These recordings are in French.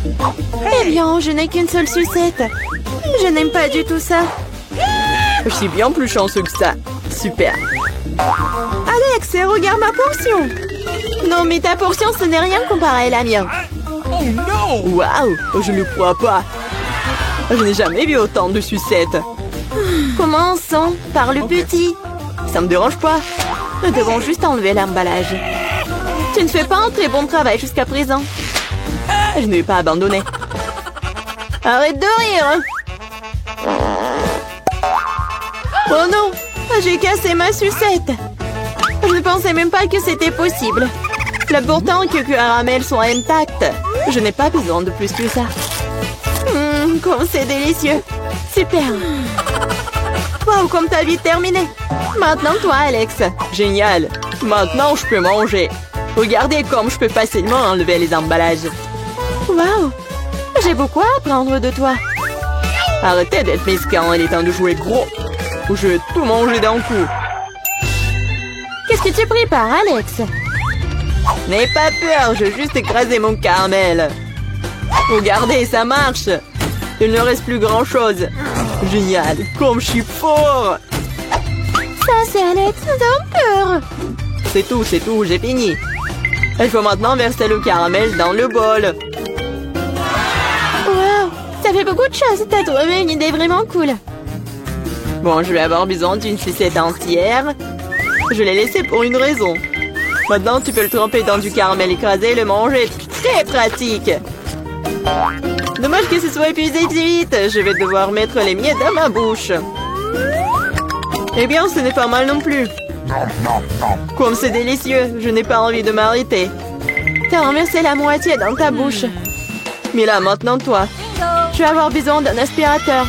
Eh bien, je n'ai qu'une seule sucette. Je n'aime pas du tout ça. Je suis bien plus chanceux que ça. Super. Alex, regarde ma portion. Non, mais ta portion, ce n'est rien comparé à la mienne. Waouh, je ne crois pas. Je n'ai jamais vu autant de sucettes. Commençons par le petit. Ça me dérange pas. Nous devons juste enlever l'emballage. Tu ne fais pas un très bon travail jusqu'à présent. Je ne vais pas abandonner. Arrête de rire. Oh non, j'ai cassé ma sucette. Je ne pensais même pas que c'était possible. L'important que caramel soit intact. Je n'ai pas besoin de plus que ça. Comme c'est délicieux. Super. Wow, comme t'as vite terminé. Maintenant, toi, Alex. Génial. Maintenant, je peux manger. Regardez comme je peux facilement enlever les emballages. Wow. J'ai beaucoup à apprendre de toi. Arrêtez d'être mesquin, il est temps de jouer gros. Je vais tout manger d'un coup. Qu'est-ce que tu prépares, Alex? N'aie pas peur, je vais juste écraser mon caramel. Regardez, ça marche. Il ne reste plus grand-chose. Génial, comme je suis fort. Ça, c'est Alex, nous avons peur. C'est tout, j'ai fini. Il faut maintenant verser le caramel dans le bol. Wow, ça fait beaucoup de choses. T'as trouvé une idée vraiment cool. Bon, je vais avoir besoin d'une sucette entière. Je l'ai laissée pour une raison. Maintenant, tu peux le tremper dans du caramel écrasé et le manger. Très pratique. Dommage que ce soit épuisé si vite. Je vais devoir mettre les miettes dans ma bouche. Eh bien, ce n'est pas mal non plus. Comme c'est délicieux, je n'ai pas envie de m'arrêter. T'as renversé la moitié dans ta bouche. Mais là, maintenant, toi. Je vais avoir besoin d'un aspirateur.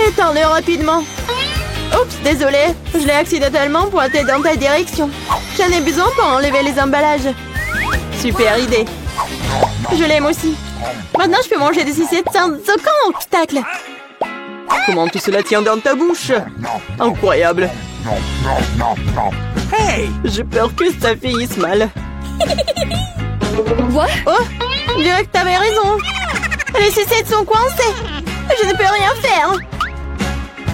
Étends-le rapidement. Oups, désolé. Je l'ai accidentellement pointé dans ta direction. J'en ai besoin pour enlever les emballages. Super idée. Je l'aime aussi. Maintenant, je peux manger des sucettes sans aucun obstacle. Comment tout cela tient dans ta bouche? Incroyable. Hey! J'ai peur que ça finisse mal. Quoi? Oh, je dirais que t'avais raison. Les sucettes sont coincées. Je ne peux rien faire.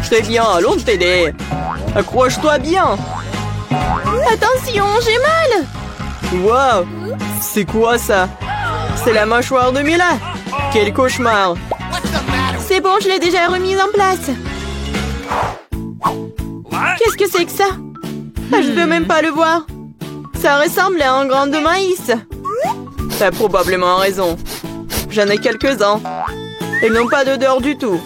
Très bien, allons t'aider. Accroche-toi bien. Attention, j'ai mal. Wow! C'est quoi ça? C'est la mâchoire de Mila. Quel cauchemar. C'est bon, je l'ai déjà remise en place. Qu'est-ce que c'est que ça? Je ne peux même pas le voir. Ça ressemble à un grain de maïs. T'as probablement raison. J'en ai quelques-uns. Ils n'ont pas d'odeur du tout.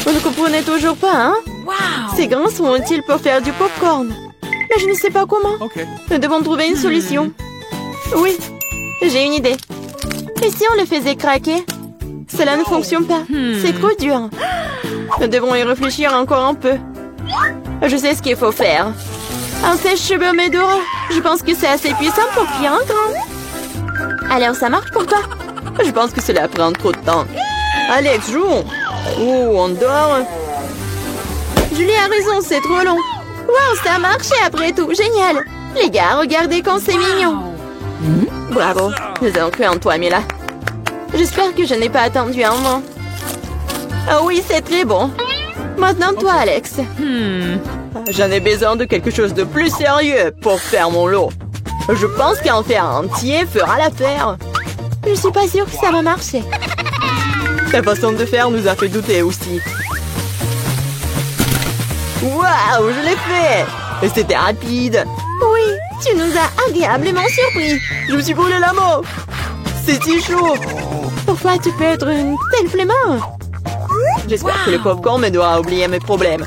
Vous ne comprenez toujours pas, hein? Wow. Ces grains sont utiles pour faire du popcorn. Mais je ne sais pas comment. Nous devons trouver une solution. Oui, j'ai une idée. Et si on le faisait craquer? Cela ne fonctionne pas. C'est trop dur. Nous devrons y réfléchir encore un peu. Je sais ce qu'il faut faire. Un sèche-cheveux Medora. Je pense que c'est assez puissant pour cuire un grain. Alors ça marche pour toi? Je pense que cela prend trop de temps. Alex, jouons. Oh, on dort. Julie a raison, c'est trop long. Wow, ça a marché après tout. Génial. Les gars, regardez comme c'est mignon. Bravo. Nous avons cru en toi, Mila. J'espère que je n'ai pas attendu un moment. Ah oui, c'est très bon. Maintenant, toi, Alex. J'en ai besoin de quelque chose de plus sérieux pour faire mon lot. Je pense qu'en faire un entier fera l'affaire. Je suis pas sûre que ça va marcher. Ta façon de faire nous a fait douter aussi. Waouh, je l'ai fait! Et c'était rapide. Oui, tu nous as agréablement surpris. Je me suis brûlé la main. C'est si chaud. Pourquoi tu peux être une telle flemmard? J'espère que le popcorn m'aidera à oublier mes problèmes.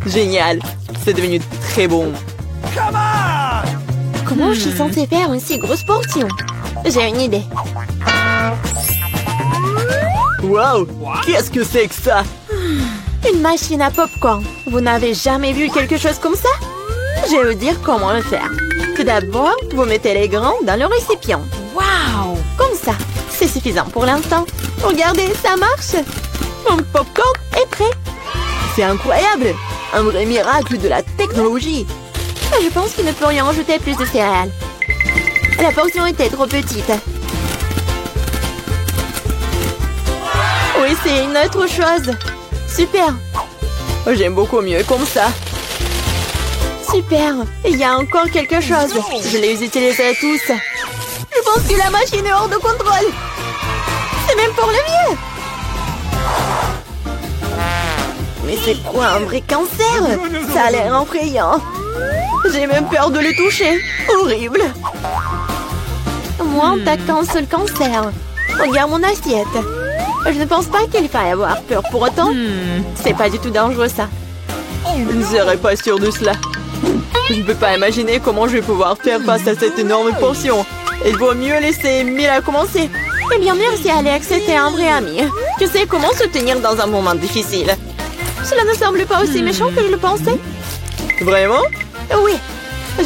Génial, c'est devenu très bon. Comment je suis censée faire une si grosse portion? J'ai une idée. Waouh, qu'est-ce que c'est que ça? Une machine à popcorn. Vous n'avez jamais vu quelque chose comme ça? Je vais vous dire comment le faire. Tout d'abord, vous mettez les grains dans le récipient. Wow! Comme ça. C'est suffisant pour l'instant. Regardez, ça marche. Mon popcorn est prêt. C'est incroyable. Un vrai miracle de la technologie. Je pense qu'il ne peut rien ajouter plus de céréales. La portion était trop petite. essayer une autre chose. Super. J'aime beaucoup mieux comme ça. Super. Il y a encore quelque chose. Je les utiliserai tous. Je pense que la machine est hors de contrôle. C'est même pour le mieux. Mais c'est quoi un vrai cancer? Ça a l'air effrayant. J'ai même peur de le toucher. Horrible. Moi, on t'attend seul cancer. Regarde mon assiette. Je ne pense pas qu'il faille avoir peur pour autant. C'est pas du tout dangereux, ça. Je ne serais pas sûre de cela. Je ne peux pas imaginer comment je vais pouvoir faire face à cette énorme portion. Il vaut mieux laisser Mila commencer. Eh bien, merci Alex, c'était un vrai ami. Tu sais comment se tenir dans un moment difficile. Cela ne semble pas aussi méchant que je le pensais. Vraiment? Oui,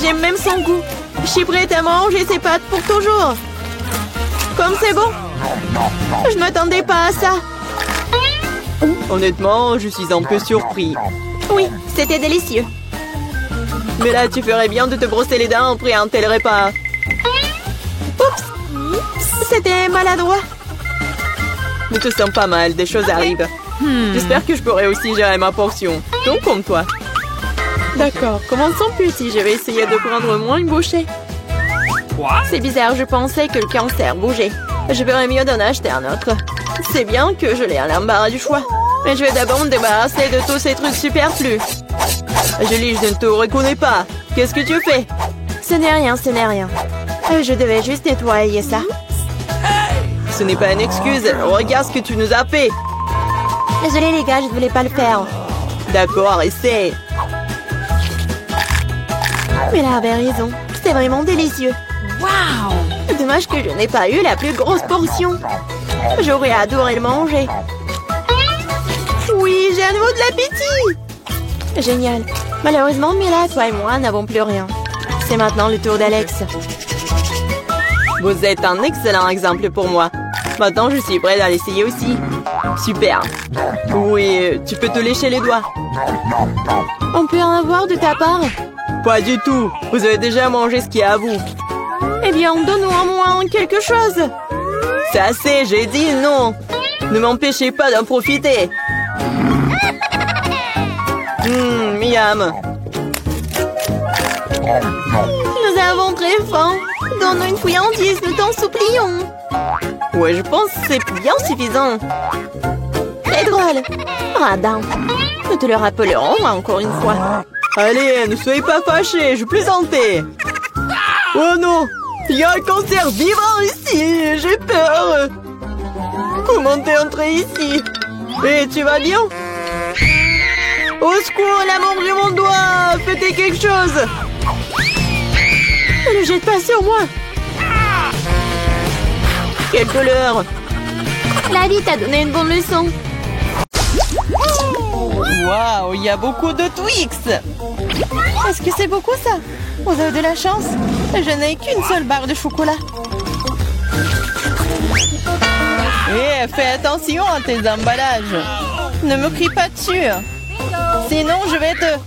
j'aime même son goût. Je suis prête à manger ses pâtes pour toujours. Comme c'est bon. Je ne m'attendais pas à ça. Honnêtement, je suis un peu surpris. Oui, c'était délicieux. Mais là, tu ferais bien de te brosser les dents après un tel repas. Oups, c'était maladroit. Ne te sens pas mal, des choses arrivent. J'espère que je pourrai aussi gérer ma portion. Donc comme toi. D'accord, commençons petit. Je vais essayer de prendre moins une bouchée. C'est bizarre, je pensais que le cancer bougeait. Je ferais mieux d'en acheter un autre. C'est bien que je l'ai à l'embarras du choix. Mais je vais d'abord me débarrasser de tous ces trucs superflus. Julie, je ne te reconnais pas. Qu'est-ce que tu fais? Ce n'est rien, ce n'est rien. Je devais juste nettoyer ça. Ce n'est pas une excuse. Regarde ce que tu nous as fait. Désolée les gars, je ne voulais pas le faire. D'accord, essaie. Mais là avait raison. C'était vraiment délicieux. Waouh! Dommage que je n'ai pas eu la plus grosse portion. J'aurais adoré le manger. Oui, j'ai à nouveau de l'appétit. Génial. Malheureusement, Mila, toi et moi n'avons plus rien. C'est maintenant le tour d'Alex. Vous êtes un excellent exemple pour moi. Maintenant, je suis prête à l'essayer aussi. Super. Oui, tu peux te lécher les doigts. On peut en avoir de ta part? Pas du tout. Vous avez déjà mangé ce qui est à vous. Eh bien, donne-nous au moins quelque chose. C'est assez, j'ai dit non. Ne m'empêchez pas d'en profiter. Miam. Nous avons très faim. Donne-nous une friandise, nous t'en supplions. Ouais, je pense que c'est bien suffisant. C'est drôle. Radin. Nous te le rappellerons encore une fois. Allez, ne soyez pas fâchés, je plaisantais. Oh non, il y a un cancer vivant ici, j'ai peur. Comment t'es entré ici? Et tu vas bien? Au secours, elle a mangé mon doigt. Faites quelque chose. Ne le jette pas sur moi. Quelle couleur? La vie t'a donné une bonne leçon. Waouh, il y a beaucoup de Twix. Est-ce que c'est beaucoup ça? Vous avez de la chance. Je n'ai qu'une seule barre de chocolat. Eh, fais attention à tes emballages. Ne me crie pas dessus. Sinon, je vais te...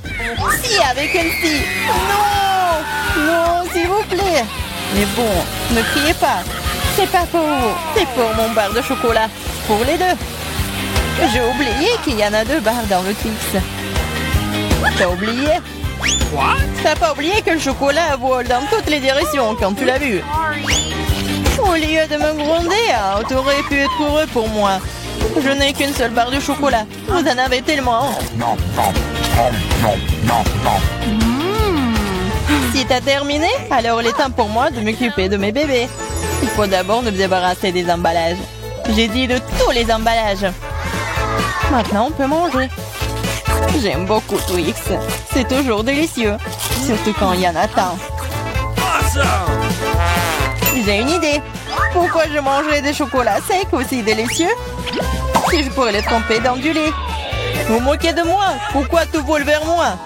Si, avec une scie. Non! Non, s'il vous plaît. Mais bon, ne criez pas. C'est pas pour vous. C'est pour mon bar de chocolat. Pour les deux. J'ai oublié qu'il y en a 2 barres dans le Twix. T'as oublié? T'as pas oublié que le chocolat vole dans toutes les directions quand tu l'as vu? Au lieu de me gronder, t'aurais pu être heureux pour moi. Je n'ai qu'une seule barre de chocolat. Vous en avez tellement. Si t'as terminé, alors il est temps pour moi de m'occuper de mes bébés. Il faut d'abord nous débarrasser des emballages. J'ai dit de tous les emballages. Maintenant, on peut manger. J'aime beaucoup Twix. C'est toujours délicieux. Surtout quand il y en a tant. J'ai une idée. Pourquoi je mangerais des chocolats secs aussi délicieux si je pourrais les tremper dans du lait? Vous moquez de moi? Pourquoi tout vole vers moi?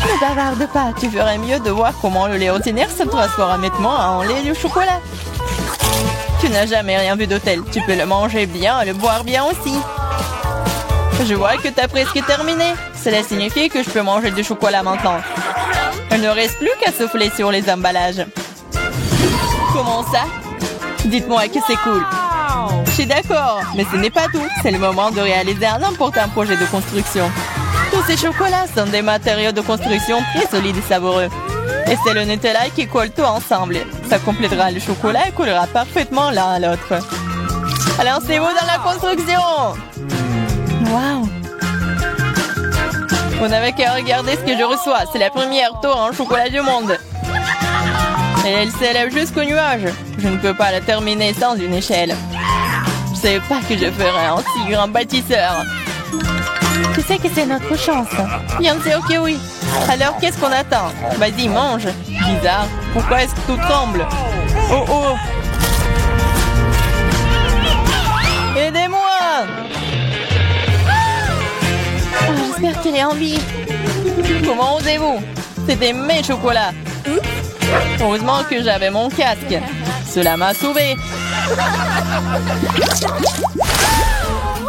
Ne bavarde pas. Tu ferais mieux de voir comment le lait ordinaire se transforme nettement en lait de chocolat. Tu n'as jamais rien vu de tel. Tu peux le manger bien et le boire bien aussi. Je vois que tu as presque terminé. Cela signifie que je peux manger du chocolat maintenant. Il ne reste plus qu'à souffler sur les emballages. Comment ça? Dites-moi que c'est cool. Je suis d'accord, mais ce n'est pas tout. C'est le moment de réaliser un important projet de construction. Tous ces chocolats sont des matériaux de construction très solides et savoureux. Et c'est le Nutella qui colle tout ensemble. Ça complétera le chocolat et collera parfaitement l'un à l'autre. Lancez-vous dans la construction! Waouh! Vous n'avez qu'à regarder ce que je reçois. C'est la première tour en chocolat du monde. Et elle s'élève jusqu'au nuage. Je ne peux pas la terminer sans une échelle. Je ne savais pas que je ferais un si grand bâtisseur. Tu sais que c'est notre chance. Bien sûr que oui. Alors qu'est-ce qu'on attend? Vas-y, mange. Bizarre. Pourquoi est-ce que tout tremble? Oh oh! Aidez-moi! Oh, j'espère qu'elle est en vie. Comment osez-vous? C'était mes chocolats. Heureusement que j'avais mon casque. Cela m'a sauvé.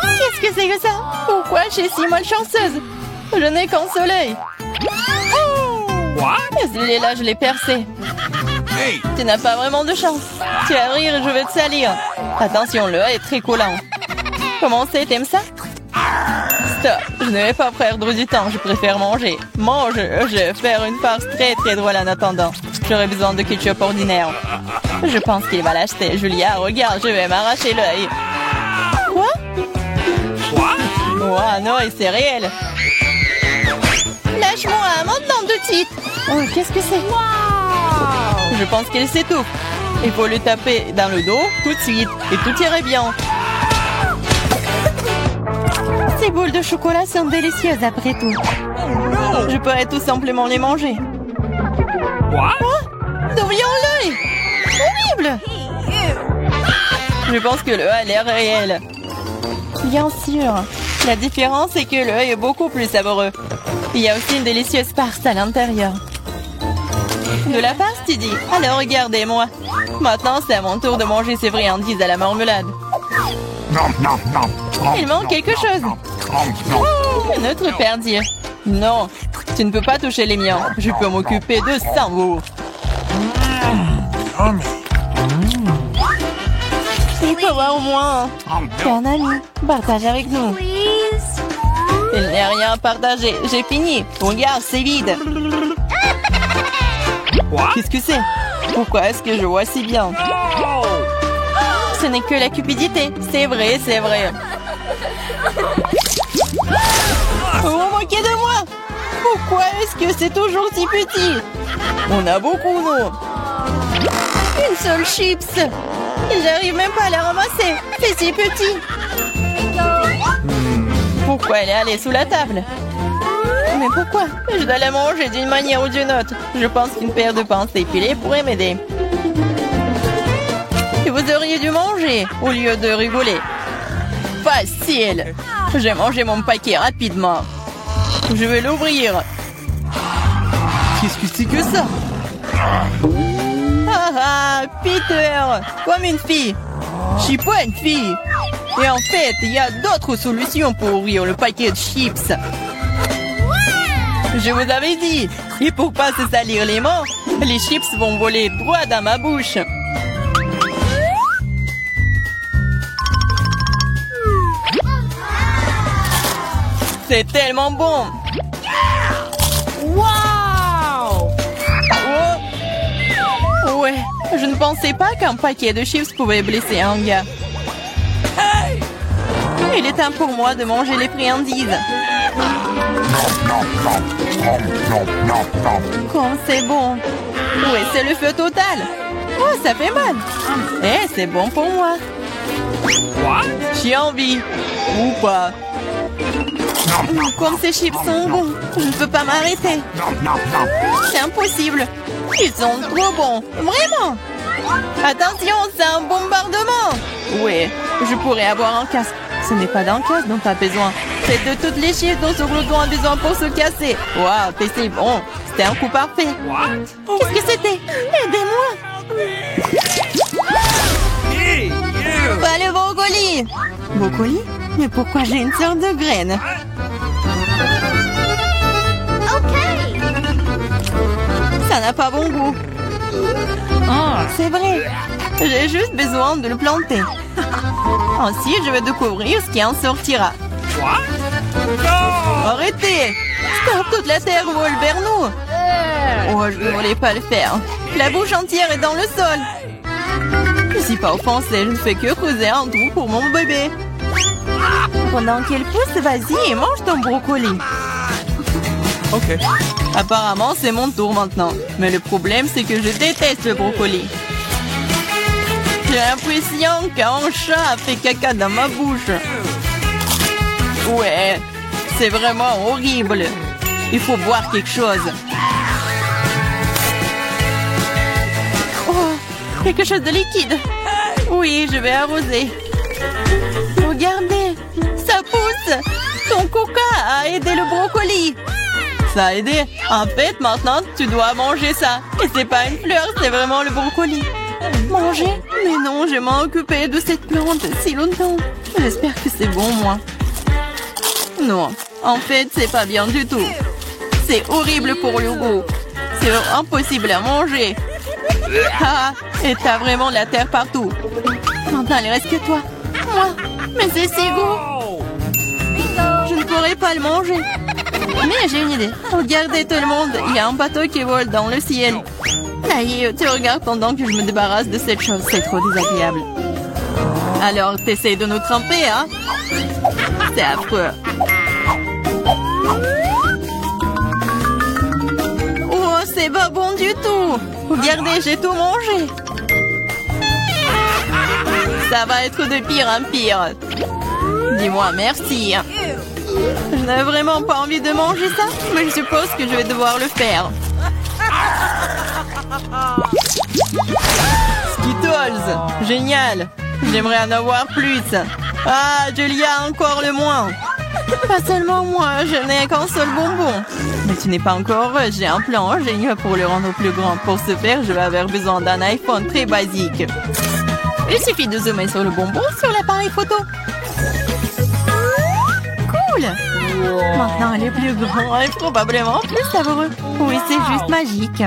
Qu'est-ce que c'est que ça? Pourquoi je suis si malchanceuse? Je n'ai qu'un soleil. Et celui-là, je l'ai percé. Hey. Tu n'as pas vraiment de chance. Tu vas rire et je vais te salir. Attention, le est très collant. Comment c'est? T'aimes ça? Stop, je ne vais pas perdre du temps. Je préfère manger. Mange, je vais faire une farce très très drôle en attendant. J'aurai besoin de ketchup ordinaire. Je pense qu'il va l'acheter. Julia, regarde, je vais m'arracher l'œil. Quoi? Oh non, et c'est réel. Lâche-moi, maintenant de suite. Oh, qu'est-ce que c'est? Je pense qu'il s'étouffe. Il faut le taper dans le dos tout de suite et tout irait bien. Ces boules de chocolat sont délicieuses après tout. Je pourrais tout simplement les manger. Quoi? Devrions l'œil! Horrible! Je pense que le a l'air réel. Bien sûr. La différence est que l'œil est beaucoup plus savoureux. Il y a aussi une délicieuse farce à l'intérieur. De la farce, tu dis? Alors regardez-moi. Maintenant, c'est à mon tour de manger ces friandises à la marmelade. Il manque quelque chose. Un autre perdir. Non, tu ne peux pas toucher les miens. Je peux m'occuper de ça, vous. Il faut voir au moins. T'es un ami. Partage avec nous. Il n'y a rien à partager. J'ai fini. Regarde, c'est vide. Qu'est-ce que c'est? Pourquoi est-ce que je vois si bien? Ce n'est que la cupidité. C'est vrai, c'est vrai. Vous vous moquez de moi? Pourquoi est-ce que c'est toujours si petit? On a beaucoup, nous. Une seule chips. J'arrive même pas à la ramasser. C'est si petit. Pourquoi elle est allée sous la table? Mais pourquoi? Je dois la manger d'une manière ou d'une autre. Je pense qu'une paire de pensées pilées pourrait m'aider. Et vous auriez dû manger au lieu de rigoler. Facile. J'ai mangé mon paquet rapidement. Je vais l'ouvrir. Qu'est-ce que c'est que ça? Ah ah, Peter, comme une fille. Je suis pas une fille. Et en fait, il y a d'autres solutions pour ouvrir le paquet de chips. Je vous avais dit. Et pour pas se salir les mains, les chips vont voler droit dans ma bouche. C'est tellement bon. Wow! Oh! Ouais, je ne pensais pas qu'un paquet de chips pouvait blesser un gars. Hey! Il est temps pour moi de manger les friandises. Comme c'est bon. Ouais, c'est le feu total. Oh, ça fait mal. Eh, c'est bon pour moi. J'ai envie. Ou pas. Comme ces chips sont bons, je ne peux pas m'arrêter. C'est impossible. Ils sont trop bons. Vraiment. Attention, c'est un bombardement. Ouais, je pourrais avoir un casque. Ce n'est pas d'un casque dont tu as besoin. C'est de toutes les chips dont ce glouton a besoin pour se casser. Waouh, c'est bon. C'était un coup parfait. Qu'est-ce que c'était? Aidez-moi. Pas le brocoli. Brocoli? Mais pourquoi j'ai une sorte de graine? Ça n'a pas bon goût. C'est vrai. J'ai juste besoin de le planter. Ensuite, je vais découvrir ce qui en sortira. Arrêtez! Stop, toute la terre vole vers nous! Oh, je ne voulais pas le faire. La bouche entière est dans le sol. Je ne suis pas offensée, je ne fais que creuser un trou pour mon bébé. Pendant qu'elle pousse, vas-y et mange ton brocoli. Ok. Apparemment, c'est mon tour maintenant. Mais le problème, c'est que je déteste le brocoli. J'ai l'impression qu'un chat a fait caca dans ma bouche. Ouais, c'est vraiment horrible. Il faut boire quelque chose. Oh, quelque chose de liquide. Oui, je vais arroser. Regardez, ça pousse. Ton coca a aidé le brocoli. Ça a aidé. En fait, maintenant, tu dois manger ça. Et c'est pas une fleur, c'est vraiment le brocoli. Manger? Mais non, je m'en occupé de cette plante si longtemps. J'espère que c'est bon, moi. Non, en fait, c'est pas bien du tout. C'est horrible pour le goût. C'est impossible à manger. Ah, et t'as vraiment de la terre partout. Maintenant, il reste que toi. Moi? Mais c'est si beau. Je ne pourrais pas le manger. Mais j'ai une idée. Regardez tout le monde, il y a un bateau qui vole dans le ciel. Aïe, tu regardes pendant que je me débarrasse de cette chose. C'est trop désagréable. Alors, t'essayes de nous tremper, hein? C'est affreux. Oh, c'est pas bon du tout. Regardez, j'ai tout mangé. Ça va être de pire en pire. Dis-moi merci. Je n'ai vraiment pas envie de manger ça, mais je suppose que je vais devoir le faire. Skittles, génial. J'aimerais en avoir plus. Ah, Julia, encore le moins. Pas seulement moi, je n'ai qu'un seul bonbon. Mais tu n'es pas encore heureuse, j'ai un plan génial pour le rendre plus grand. Pour ce faire, je vais avoir besoin d'un iPhone très basique. Il suffit de zoomer sur le bonbon sur l'appareil photo. Cool! Maintenant, elle est plus grande et probablement plus savoureux. Oui, c'est juste magique.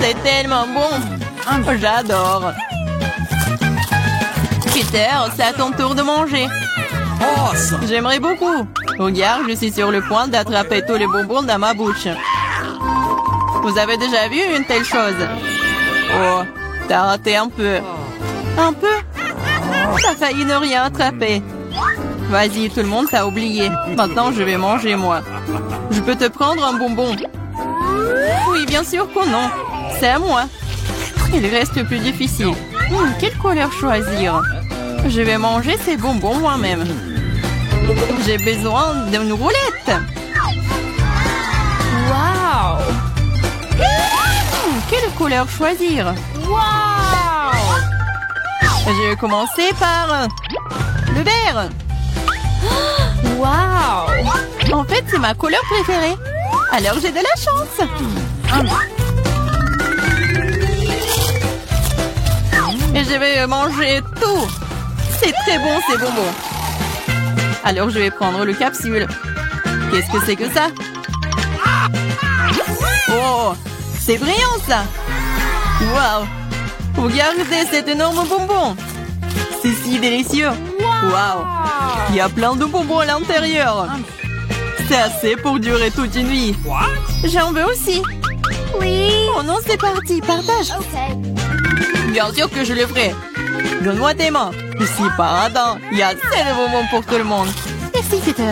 C'est tellement bon. J'adore. Peter, c'est à ton tour de manger. J'aimerais beaucoup. Regarde, je suis sur le point d'attraper tous les bonbons dans ma bouche. Vous avez déjà vu une telle chose? Oh, t'as raté un peu. Un peu? T'as failli ne rien attraper. Vas-y, tout le monde t'a oublié. Maintenant, je vais manger, moi. Je peux te prendre un bonbon? Oui, bien sûr que non. C'est à moi. Il reste le plus difficile. Quelle couleur choisir? Je vais manger ces bonbons moi-même. J'ai besoin d'une roulette. Wow! Quelle couleur choisir? Wow! Je vais commencer par le vert. Wow! En fait, c'est ma couleur préférée. Alors, j'ai de la chance. Et je vais manger tout. C'est très bon, ces bonbons. Alors, je vais prendre le capsule. Qu'est-ce que c'est que ça? Oh, c'est brillant, ça. Waouh. Regardez cet énorme bonbon. C'est si délicieux. Waouh. Il y a plein de bonbons à l'intérieur. C'est assez pour durer toute une vie. J'en veux aussi. Oui. Oh non, c'est parti, partage. Ok. Bien sûr que je le ferai. Donne-moi tes mains. Ici, pas un dent. Il y a assez de bonbons pour tout le monde. Merci, Peter.